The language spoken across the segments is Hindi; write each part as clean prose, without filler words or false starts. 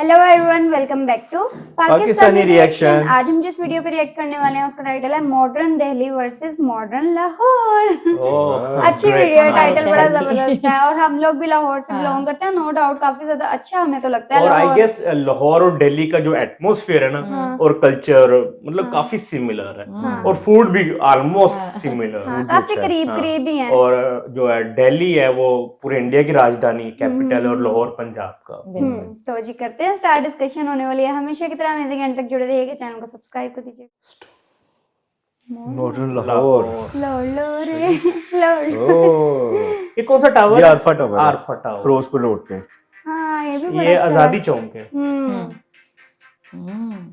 Hello everyone, welcome back to Pakistani reaction. आज हम जिस वीडियो पे रिएक्ट करने वाले हैं उसका टाइटल है modern Delhi versus modern Lahore. अच्छी वीडियो है, टाइटल बड़ा जबरदस्त है और हम लोग भी लाहौर से बिलोंग करते हैं, नो डाउट काफी ज्यादा अच्छा हमें तो लगता है। और आई गेस लाहौर और दिल्ली का जो एटमॉस्फेयर है ना और कल्चर मतलब काफी सिमिलर है और फूड भी ऑलमोस्ट सिमिलर है, काफी करीब करीब ही है। और जो है दिल्ली है वो पूरे इंडिया की राजधानी कैपिटल और लाहौर पंजाब का। तो जी करते हैं स्टार्ट, डिस्कशन होने वाली है। हमेशा की तरह अमेजिंग एंड तक जुड़े रहिएगा, चैनल को सब्सक्राइब कर दीजिए। मॉडर्न लाहौर लो रे लो। ये कौन सा टावर ये है? अरफा टावर है। अरफा टावर, फिरोजपुर रोड पे। हाँ ये भी बड़ा ये अच्छा आजादी है। चौक है।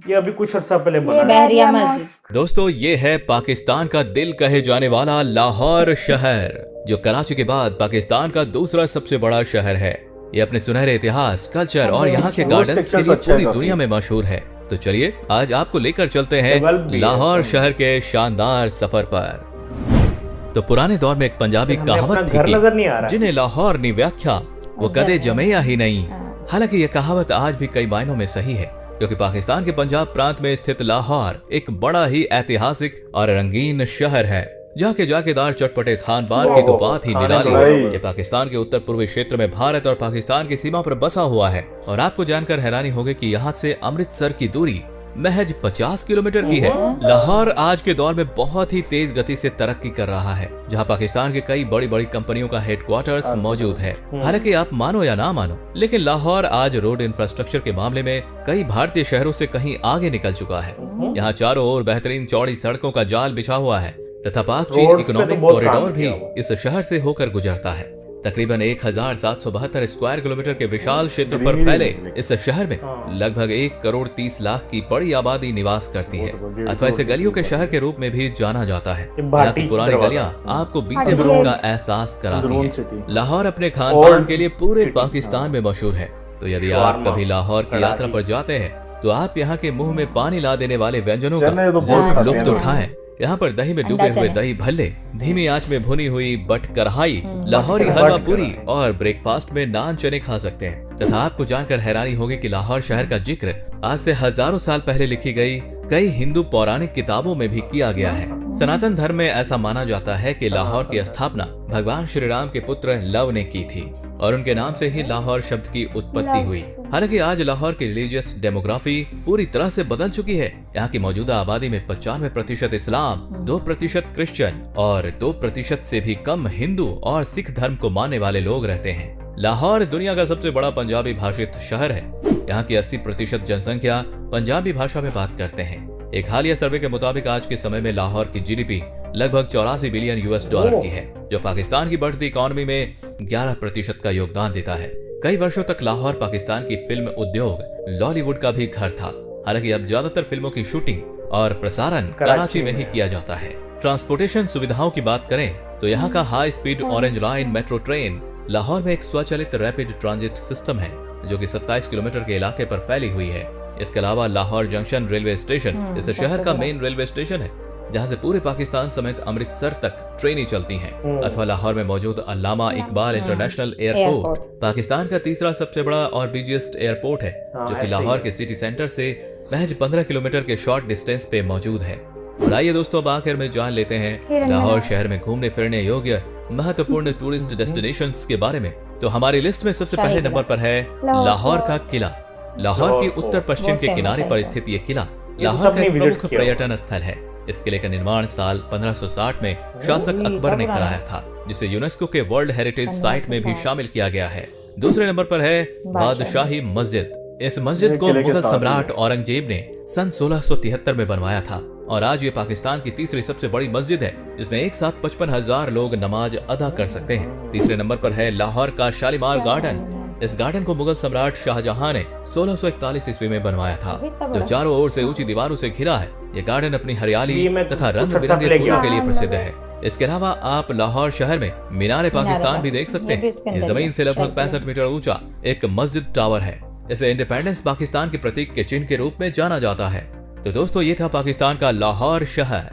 ये अभी कुछ अर्सा पहले बना ये है। बहरिया मस्जिद। दोस्तों ये है पाकिस्तान का दिल कहे जाने वाला लाहौर शहर, जो कराची के बाद पाकिस्तान का दूसरा सबसे बड़ा शहर है। ये अपने सुनहरे इतिहास, कल्चर और यहाँ के गार्डन्स के लिए पूरी दुनिया में मशहूर है। तो चलिए आज आपको लेकर चलते हैं लाहौर शहर के शानदार सफर पर। तो पुराने दौर में एक पंजाबी कहावत थी कि जिन्हें लाहौर नी व्याख्या वो कदे जमेया ही नहीं। हालांकि ये कहावत आज भी कई मायनों में सही है, क्योंकि पाकिस्तान के पंजाब प्रांत में स्थित लाहौर एक बड़ा ही ऐतिहासिक और रंगीन शहर है, जहाँ के जाकेदार चटपटे खान पान की तो बात ही निराली है। ये पाकिस्तान के उत्तर पूर्वी क्षेत्र में भारत और पाकिस्तान की सीमा पर बसा हुआ है और आपको जानकर हैरानी होगी कि यहाँ से अमृतसर की दूरी महज 50 किलोमीटर की है। लाहौर आज के दौर में बहुत ही तेज गति से तरक्की कर रहा है, जहाँ पाकिस्तान के कई बड़ी बड़ी कंपनियों का हेडक्वार्टर्स मौजूद है। हालांकि आप मानो या ना मानो, लेकिन लाहौर आज रोड इंफ्रास्ट्रक्चर के मामले में कई भारतीय शहरों से कहीं आगे निकल चुका है। यहाँ चारों ओर बेहतरीन चौड़ी सड़कों का जाल बिछा हुआ है तथा पाक चीन इकोनॉमिक कॉरिडोर भी इस शहर से होकर गुजरता है। तकरीबन 1772 स्क्वायर किलोमीटर के विशाल क्षेत्र पर फैले इस शहर में लगभग 1 करोड़ 30 लाख की बड़ी आबादी निवास करती है, अथवा इसे गलियों के शहर के रूप में भी जाना जाता है। यहाँ की पुरानी गलियाँ आपको बीते वक्त का एहसास कराती हैं। लाहौर अपने खान पान के लिए पूरे पाकिस्तान में मशहूर है, तो यदि आप कभी लाहौर की यात्रा पर जाते हैं तो आप यहाँ के मुंह में पानी ला देने वाले व्यंजनों का लुत्फ उठाएं। यहाँ पर दही में डूबे हुए दही भल्ले, धीमी आंच में भुनी हुई बट कढ़ाई, लाहौरी हलवा पूरी और ब्रेकफास्ट में नान चने खा सकते हैं। तथा आपको जानकर हैरानी होगी कि लाहौर शहर का जिक्र आज से हजारों साल पहले लिखी गई कई हिंदू पौराणिक किताबों में भी किया गया है। सनातन धर्म में ऐसा माना जाता है कि लाहौर की स्थापना भगवान श्री राम के पुत्र लव ने की थी और उनके नाम से ही लाहौर शब्द की उत्पत्ति हुई। हालांकि आज लाहौर की रिलीजियस डेमोग्राफी पूरी तरह से बदल चुकी है। यहाँ की मौजूदा आबादी में 95% इस्लाम, 2% क्रिश्चियन और 2% से भी कम हिंदू और सिख धर्म को मानने वाले लोग रहते हैं। लाहौर दुनिया का सबसे बड़ा पंजाबी भाषित शहर है। यहाँ की 80% जनसंख्या पंजाबी भाषा में बात करते हैं। एक हालिया सर्वे के मुताबिक आज के समय में लाहौर की जीडीपी लगभग 84 बिलियन US$ की है, जो पाकिस्तान की बढ़ती इकोनॉमी में 11% का योगदान देता है। कई वर्षों तक लाहौर पाकिस्तान की फिल्म उद्योग लॉलीवुड का भी घर था। हालांकि अब ज्यादातर फिल्मों की शूटिंग और प्रसारण कराची में ही किया जाता है। ट्रांसपोर्टेशन सुविधाओं की बात करें तो यहाँ का high speed orange line metro train Lahore में एक स्वचालित रैपिड ट्रांजिट सिस्टम है, जो कि 27 किलोमीटर के इलाके पर फैली हुई है। इसके अलावा लाहौर जंक्शन रेलवे स्टेशन इस शहर का मेन रेलवे स्टेशन है, जहां से पूरे पाकिस्तान समेत अमृतसर तक ट्रेनें चलती हैं। अथवा लाहौर में मौजूद अल्लामा इकबाल इंटरनेशनल एयरपोर्ट पाकिस्तान का तीसरा सबसे बड़ा और बिजिएस्ट एयरपोर्ट है, जो कि लाहौर के सिटी सेंटर से महज 15 किलोमीटर के शॉर्ट डिस्टेंस पे मौजूद है। और आइए दोस्तों, अब आखिर में जान लेते हैं लाहौर शहर में घूमने फिरने योग्य महत्वपूर्ण टूरिस्ट डेस्टिनेशंस के बारे में। तो हमारी लिस्ट में सबसे पहले नंबर पर है लाहौर का किला। लाहौर की उत्तर पश्चिम के किनारे पर स्थित ये किला लाहौर का एक प्रमुख पर्यटन स्थल है। इस किले का निर्माण साल 1560 में शासक अकबर ने कराया था, जिसे यूनेस्को के वर्ल्ड हेरिटेज साइट में भी शामिल किया गया है। दूसरे नंबर पर है बादशाही मस्जिद। इस मस्जिद को मुगल सम्राट औरंगजेब ने सन 1673 में बनवाया था और आज ये पाकिस्तान की तीसरी सबसे बड़ी मस्जिद है, जिसमें एक साथ 55,000 लोग नमाज अदा कर सकते हैं। तीसरे नंबर पर है लाहौर का शालीमार गार्डन। इस गार्डन को मुगल सम्राट शाहजहां ने 1641 ईस्वी में बनवाया था, जो चारों ओर से ऊंची दीवारों से घिरा है। ये गार्डन अपनी हरियाली तथा रंग बिरंगे फूलों के लिए प्रसिद्ध है। इसके अलावा आप लाहौर शहर में मीनारे पाकिस्तान भी देख सकते हैं। जमीन से लगभग 65 मीटर ऊंचा एक मस्जिद टावर है। इसे इंडिपेंडेंस पाकिस्तान के प्रतीक के चिन्ह के रूप में जाना जाता है। तो दोस्तों, ये था पाकिस्तान का लाहौर शहर।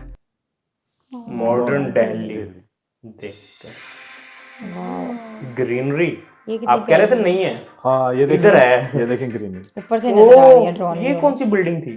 मॉडर्न दिल्ली देखते हैं। ग्रीनरी ये आप कह रहे थे नहीं है? हाँ ये इधर है। ये देखें ग्रीनरी। ऊपर से नजर आ रही है ओ, ड्रोन ये कौन सी बिल्डिंग थी?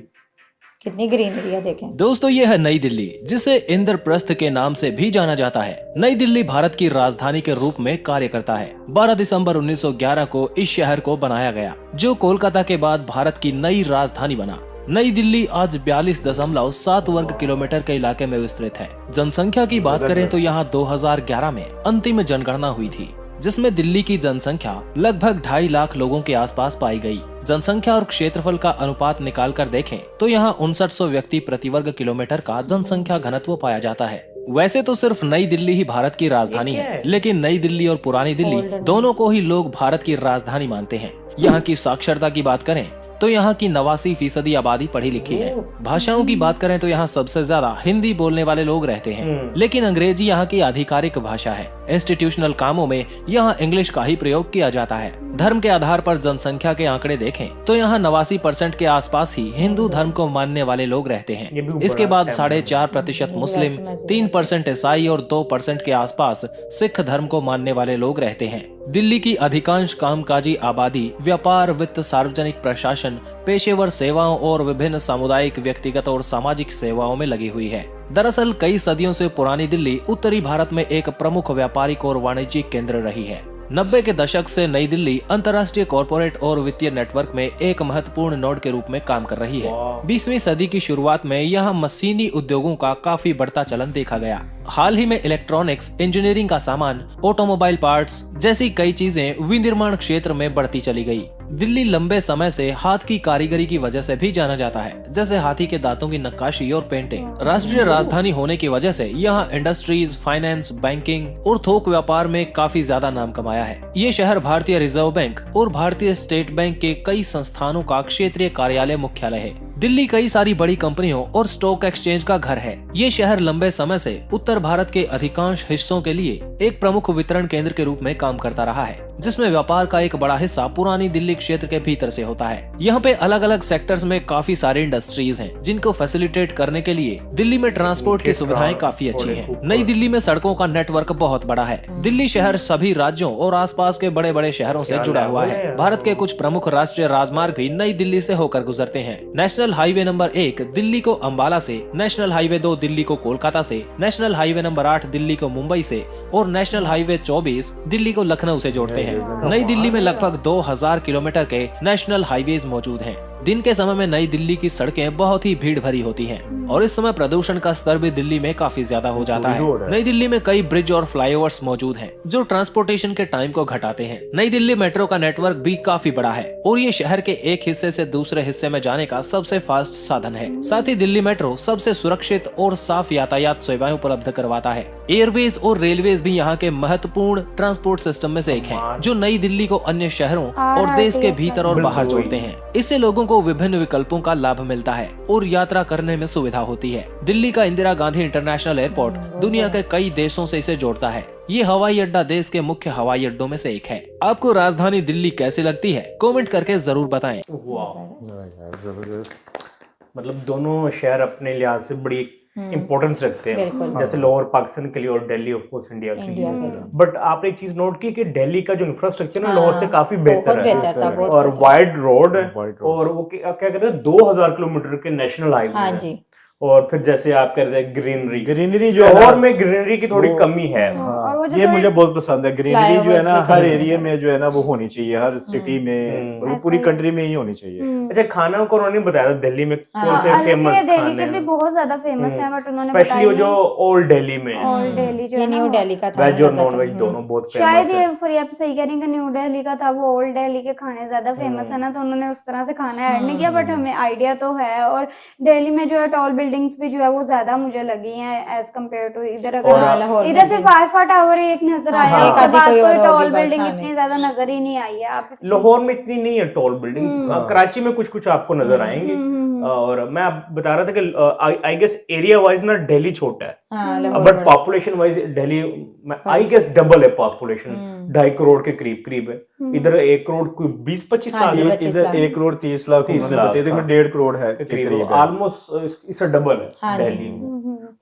कितनी ग्रीनरी है देखें। दोस्तों ये है नई दिल्ली, जिसे इंद्रप्रस्थ के नाम से भी जाना जाता है। नई दिल्ली भारत की राजधानी के रूप में कार्य करता है। 12 दिसंबर 1911 को इस शहर को बनाया गया, जो कोलकाता के बाद भारत की नई राजधानी बना। नई दिल्ली आज 42.7 वर्ग किलोमीटर के इलाके में विस्तृत है। जनसंख्या की बात करें तो यहाँ 2011 में अंतिम जनगणना हुई थी, जिसमें दिल्ली की जनसंख्या लगभग 2.5 लाख लोगों के आसपास पाई गई। जनसंख्या और क्षेत्रफल का अनुपात निकाल कर देखें तो यहाँ 5900 व्यक्ति प्रति वर्ग किलोमीटर का जनसंख्या घनत्व पाया जाता है। वैसे तो सिर्फ नई दिल्ली ही भारत की राजधानी है, लेकिन नई दिल्ली और पुरानी दिल्ली दोनों को ही लोग भारत की राजधानी मानते हैं। यहाँ की साक्षरता की बात करें तो यहाँ की 89% आबादी पढ़ी लिखी है। भाषाओं की बात करें तो यहाँ सबसे ज्यादा हिंदी बोलने वाले लोग रहते हैं, लेकिन अंग्रेजी यहाँ की आधिकारिक भाषा है। इंस्टीट्यूशनल कामों में यहाँ इंग्लिश का ही प्रयोग किया जाता है। धर्म के आधार पर जनसंख्या के आंकड़े देखें तो यहाँ 89% के आसपास ही हिंदू धर्म को मानने वाले लोग रहते हैं। इसके बाद 4.5% मुस्लिम, 3% ईसाई और 2% के आसपास सिख धर्म को मानने वाले लोग रहते हैं। दिल्ली की अधिकांश कामकाजी आबादी व्यापार, वित्त, सार्वजनिक प्रशासन, पेशेवर सेवाओं और विभिन्न सामुदायिक, व्यक्तिगत और सामाजिक सेवाओं में लगी हुई है। दरअसल कई सदियों से पुरानी दिल्ली उत्तरी भारत में एक प्रमुख व्यापारिक और वाणिज्यिक केंद्र रही है। 90 के दशक से नई दिल्ली अंतर्राष्ट्रीय कॉरपोरेट और वित्तीय नेटवर्क में एक महत्वपूर्ण नोड के रूप में काम कर रही है। 20वीं सदी की शुरुआत में यहाँ मशीनी उद्योगों का काफी बढ़ता चलन देखा गया। हाल ही में इलेक्ट्रॉनिक्स, इंजीनियरिंग का सामान, ऑटोमोबाइल पार्ट्स जैसी कई चीजें विनिर्माण क्षेत्र में बढ़ती चली गई। दिल्ली लंबे समय से हाथ की कारीगरी की वजह से भी जाना जाता है, जैसे हाथी के दांतों की नक्काशी और पेंटिंग। राष्ट्रीय राजधानी होने की वजह से यहाँ इंडस्ट्रीज, फाइनेंस, बैंकिंग और थोक व्यापार में काफी ज्यादा नाम कमाया है। ये शहर भारतीय रिजर्व बैंक और भारतीय स्टेट बैंक के कई संस्थानों का क्षेत्रीय कार्यालय मुख्यालय है। दिल्ली कई सारी बड़ी कंपनियों और स्टॉक एक्सचेंज का घर है। ये शहर लंबे समय से उत्तर भारत के अधिकांश हिस्सों के लिए एक प्रमुख वितरण केंद्र के रूप में काम करता रहा है, जिसमें व्यापार का एक बड़ा हिस्सा पुरानी दिल्ली क्षेत्र के भीतर से होता है। यहाँ पे अलग अलग सेक्टर्स में काफी सारी इंडस्ट्रीज हैं, जिनको फैसिलिटेट करने के लिए दिल्ली में ट्रांसपोर्ट की सुविधाएं काफी अच्छी हैं। नई दिल्ली में सड़कों का नेटवर्क बहुत बड़ा है। दिल्ली शहर सभी राज्यों और आसपास के बड़े बड़े शहरों से जुड़ा हुआ है। भारत के कुछ प्रमुख राष्ट्रीय राजमार्ग भी नई दिल्ली से होकर गुजरते हैं। नेशनल हाईवे नंबर 1 दिल्ली को अंबाला से, नेशनल हाईवे 2 दिल्ली को कोलकाता से, नेशनल हाईवे नंबर 8 दिल्ली को मुंबई से और नेशनल हाईवे 24 दिल्ली को लखनऊ से जोड़ते हैं। नई दिल्ली में लगभग 2000 किलोमीटर के नेशनल हाईवेज मौजूद हैं। दिन के समय में नई दिल्ली की सड़कें बहुत ही भीड़ भरी होती हैं और इस समय प्रदूषण का स्तर भी दिल्ली में काफी ज्यादा हो जाता है। नई दिल्ली में कई ब्रिज और फ्लाईओवर्स मौजूद हैं, जो ट्रांसपोर्टेशन के टाइम को घटाते हैं। नई दिल्ली मेट्रो का नेटवर्क भी काफी बड़ा है और ये शहर के एक हिस्से से दूसरे हिस्से में जाने का सबसे फास्ट साधन है। साथ ही दिल्ली मेट्रो सबसे सुरक्षित और साफ यातायात सेवाएं उपलब्ध करवाता है। एयरवेज और रेलवेज भी यहाँ के महत्वपूर्ण ट्रांसपोर्ट सिस्टम में से एक है, जो नई दिल्ली को अन्य शहरों और देश के भीतर और बाहर जोड़ते हैं। इससे लोगों को विभिन्न विकल्पों का लाभ मिलता है और यात्रा करने में सुविधा होती है। दिल्ली का इंदिरा गांधी इंटरनेशनल एयरपोर्ट दुनिया के कई देशों से इसे जोड़ता है। ये हवाई अड्डा देश के मुख्य हवाई अड्डों में से एक है। आपको राजधानी दिल्ली कैसी लगती है? कमेंट करके जरूर बताएं। जबरदस्त। मतलब दोनों शहर अपने लिहाज से बड़ी इम्पोर्टेंस रखते हैं, जैसे लाहौर पाकिस्तान के लिए और दिल्ली ऑफ कोर्स इंडिया के लिए। बट आपने एक चीज नोट की कि दिल्ली का जो इंफ्रास्ट्रक्चर है लाहौर से काफी बेहतर है और वाइड रोड और वो क्या कहते हैं 2000 किलोमीटर के नेशनल हाईवे है। और फिर जैसे आप कह रहे थे ग्रीनरी जो है, और में ग्रीनरी की थोड़ी कमी है। ये मुझे बहुत पसंद है। ग्रीनरी जो है ना हर एरिया में जो है ना वो होनी चाहिए, हर सिटी में, वो पूरी कंट्री में ही होनी चाहिए। अच्छा, खाना को उन्होंने बताया दिल्ली में कौन से फेमस खाने दिल्ली के भी बहुत ज्यादा फेमस है, बट उन्होंने स्पेशली वो जो ओल्ड दिल्ली में, ओल्ड दिल्ली जो न्यू दिल्ली का था, वेज और नॉन वेज दोनों बहुत फेमस है। शायद ये फिर आप सही कह रही हैं कि न्यू दिल्ली का था, वो ओल्ड दिल्ली के खाने ज्यादा फेमस है ना, तो उन्होंने उस तरह से खाना ऐड नहीं किया, बट हमें आइडिया तो है। और दिल्ली में जो है टॉल बिल्डिंग्स भी जो है वो ज्यादा मुझे लगी हैं एज कम्पेयर टू इधर। अगर इधर से फारफा टावर एक नजर आया, उसके बाद कोई टॉल बिल्डिंग इतनी ज्यादा नजर ही नहीं आई है। आप लाहौर में इतनी नहीं है टॉल बिल्डिंग, कराची में कुछ कुछ आपको नजर आएंगे। और मैं आप बता रहा था कि आई गेस एरिया वाइज ना दिल्ली छोटा है, but population wise Delhi I guess double है पॉपुलेशन, 2.5 करोड़ के करीब है। इधर 1 करोड़ कोई 20-25 लाख, इधर 1 करोड़ 30 लाख, 1.5 करोड़ है करीब, ऑलमोस्ट इससे डबल है दिल्ली में।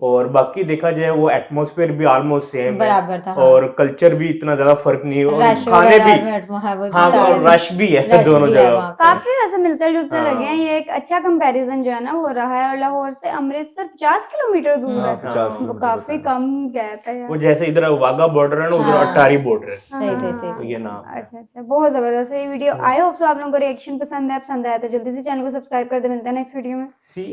और बाकी देखा जाए वो एटमॉस्फेयर भी ऑलमोस्ट सेम है बराबर था, हाँ। और कल्चर भी इतना ज्यादा फर्क नहीं है और रश खाने वगैरह भी हाँ, वो हाँ था। और रश भी है रश दोनों भी है जगह वहाँ पे। काफी वैसे मिलते जुलते हाँ। लगे हैं, ये एक अच्छा कंपैरिजन जो है ना वो रहा है। और लाहौर से अमृतसर 50 किलोमीटर दूर हाँ, है, 50 वो किलोमीटर काफी होता कम गैप है यार। वो जैसे इधर वाघा बॉर्डर है ना उधर हाँ। अटारी बॉर्डर है सही सही सही तो सही। ये नाम है अच्छा अच्छा, बहुत जबरदस्त है ये वीडियो। आई होप सो आप लोगों को रिएक्शन पसंद है तो जल्दी से चैनल को सब्सक्राइब कर दे। मिलते हैं नेक्स्ट वीडियो में। सी